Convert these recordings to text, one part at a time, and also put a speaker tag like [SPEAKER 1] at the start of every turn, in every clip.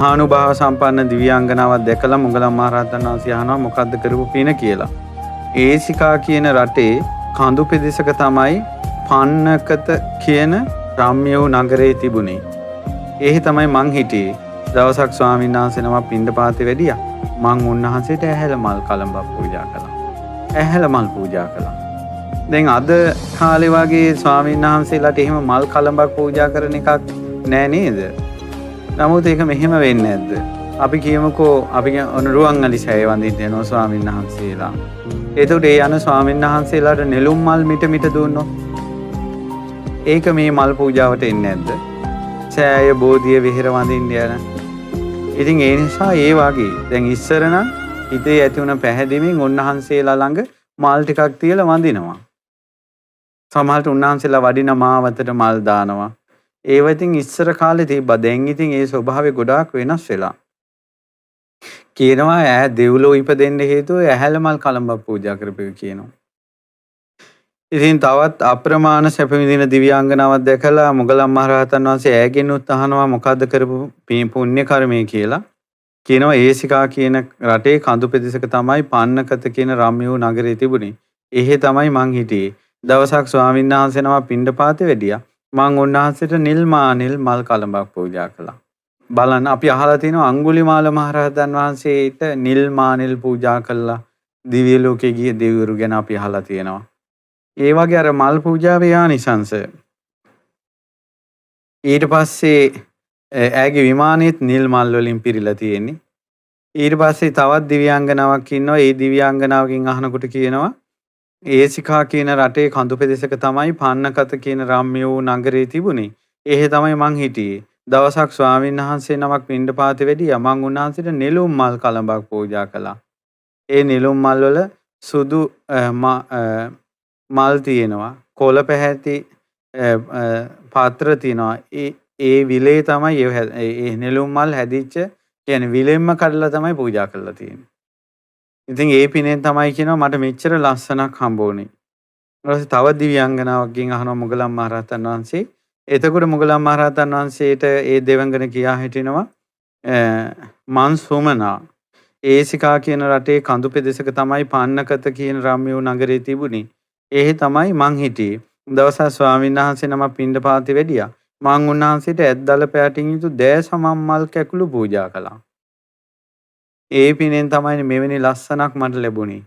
[SPEAKER 1] මහානුභාව සම්පන්න දිව්‍යාංගනාවක් දැකලා මොගලන් මහරහතන් වහන්සේ අහනවා මොකද්ද කරපු පින කියලා. ඒසිකා කියන රටේ කඳු පෙදෙසක තමයි පන්නකත කියන රම්‍ය වූ නගරේ තිබුණේ. ඒහි තමයි මං හිටියේ. දවසක් ස්වාමීන් වහන්සේ නමක් පිණ්ඩපාතේ වැඩියා. මං උන්වහන්සේට ඇහැල මල් කලඹක් පූජා කළා. ඇහැල මල් පූජා කළා. දැන් අද කාලේ වගේ ස්වාමීන් වහන්සේලාට එහෙම මල් කලඹක් පූජා කරන එකක් නෑ නේද? නමුත් ඒක මෙහෙම වෙන්නේ නැද්ද? අපි කියමුකෝ අපි රුවන්වැලි සෑය වඳින්න යනවා ස්වාමීන් වහන්සේලා. එතකොට ඒ යන ස්වාමීන් වහන්සේලාට නෙළුම් මල් මිට දුන්නොත් ඒක මේ මල් පූජාවට එන්නේ නැද්ද? සෑය බෝධිය විහෙර වඳින්න යන. ඉතින් ඒ නිසා ඒ වගේ දැන් ඉස්සර නම් හිතේ ඇති වුණ පැහැදීමෙන් උන්වහන්සේලා ළඟ මල් ටිකක් තියලා වඳිනවා. සමහරට උන්වහන්සේලා වඩින මාවතට මල් දානවා. ඒව ඉතින් ඉස්සර කාලේ තිබ්බා. දැන් ඉතින් ඒ ස්වභාවය ගොඩාක් වෙනස් වෙලා. කියනවා ඈ දෙව්ලෝ ඉපදෙන්න හේතුව ඇහැල මල් කලඹක් පූජා කරපෙවි කියනවා. ඉතින් තවත් අප්‍රමාණ සැප විඳින දිව්‍යාංගනාවක් දැකලා මොගලන් මහරහතන් වහන්සේ ඈගෙනුත් අහනවා මොකද්ද කරපු පුණ්‍ය කර්මය කියලා. කියනවා ඒසිකා කියන රටේ කඳු පෙදෙසක තමයි පන්නකත කියන රම්‍ය වූ නගරේ තිබුණේ. එහෙ තමයි මං හිටියේ. දවසක් ස්වාමීන් වහන්සේ නමක් පිණ්ඩපාතේ වැඩියා. මං උන්වහන්සේට නිල් මල් කලඹක් පූජා කළා. බලන්න අපි අහලා තියෙනවා අඟුලිමාල මහරහතන් වහන්සේට නිල් මානෙල් පූජා කළා. දිව්‍ය ලෝකේ ගිය දෙවිවරු ගැන අපි අහලා තියෙනවා. ඒ වගේ අර මල් පූජාවේ ආනිසංස. ඊට පස්සේ ඈගේ විමානෙත් නිල් මල් වලින් පිරීලා තියෙන්නේ. ඊට පස්සේ තවත් දිව්‍යාංගනාවක් ඉන්නවා. ඒ දිව්‍යාංගනාවකින් අහනකොට කියනවා ඒසිකා කියන රටේ කඳු පෙදෙසක තමයි පන්නකත කියන රම්‍ය වූ නගරේ තිබුණේ. එහෙ තමයි මං හිටියේ. දවසක් ස්වාමීන් වහන්සේ නමක් පිණ්ඩපාතේ වැඩියා. මං උන්වහන්සේට නෙළුම් මල් කලඹක් පූජා කළා. ඒ නෙළුම් මල් වල සුදු මල් තියෙනවා. කොළ පැහැති පාත්‍ර තියෙනවා. ඒ විලේ තමයි ඒ නෙළුම් මල් හැදිච්ච කියන්නේ විලෙන්ම කඩලා තමයි පූජා කරලා තියෙන්නේ. ඉතින් ඒ පිනෙන් තමයි කියනවා මට මෙච්චර ලස්සනක් හම්බ වුණේ. ඊට පස්සේ තව දිව්‍යාංගනාවකින් අහනවා මොගලන් මහරහතන් වහන්සේ. එතකොට මොගලන් මහරහතන් වහන්සේට ඒ දෙවඟන කියා හිටිනවා මං සුමනා ඒසිකා කියන රටේ කඳු පෙදෙසක තමයි පන්නකත කියන රම්‍ය වූ නගරේ තිබුණේ. එහෙ තමයි මං හිටියේ. දවසක් ස්වාමීන් වහන්සේ නමක් පිණ්ඩපාතේ වැඩියා. මං උන්වහන්සේට ඇද්දල පැටින් යුතු දෑ සමම් මල් කැකුළු පූජා කළා. ඒ පිනෙන් තමයි මෙවැනි ලස්සනක් මට ලැබුණේ.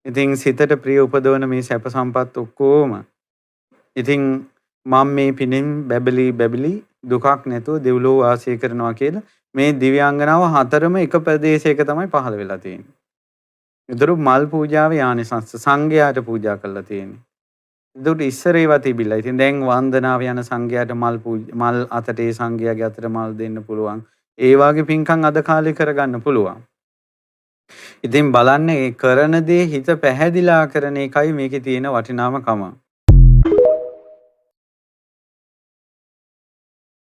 [SPEAKER 1] ඉතින් සිතට ප්‍රිය උපදවන මේ සැප සම්පත් ඔක්කොම ඉතින් මම මේ පිනෙන් බැබලි දුකක් නැතුව දෙව්ලොව වාසය කරනවා කියලා මේ දිව්‍යාංගනාව හතරම එක ප්‍රදේශයක තමයි පහළ වෙලා තියෙන්නේ. ඒතර මල් පූජාවේ ආනිසංස සංඝයාට පූජා කරලා තියෙන්නේ. ඒකට ඉස්සර ඒවා තිබිලා. ඉතින් දැන් වන්දනාව යන සංඝයාට මල් අතට ඒ සංඝයාගේ අතට මල් දෙන්න පුළුවන්. ඒ වගේ පින්කම් අද කාලේ කරගන්න පුළුවන්. ඉතින් බලන්න ඒ කරන දේ හිත පැහැදිලා කරන එකයි මේකේ තියෙන වටිනාමකම.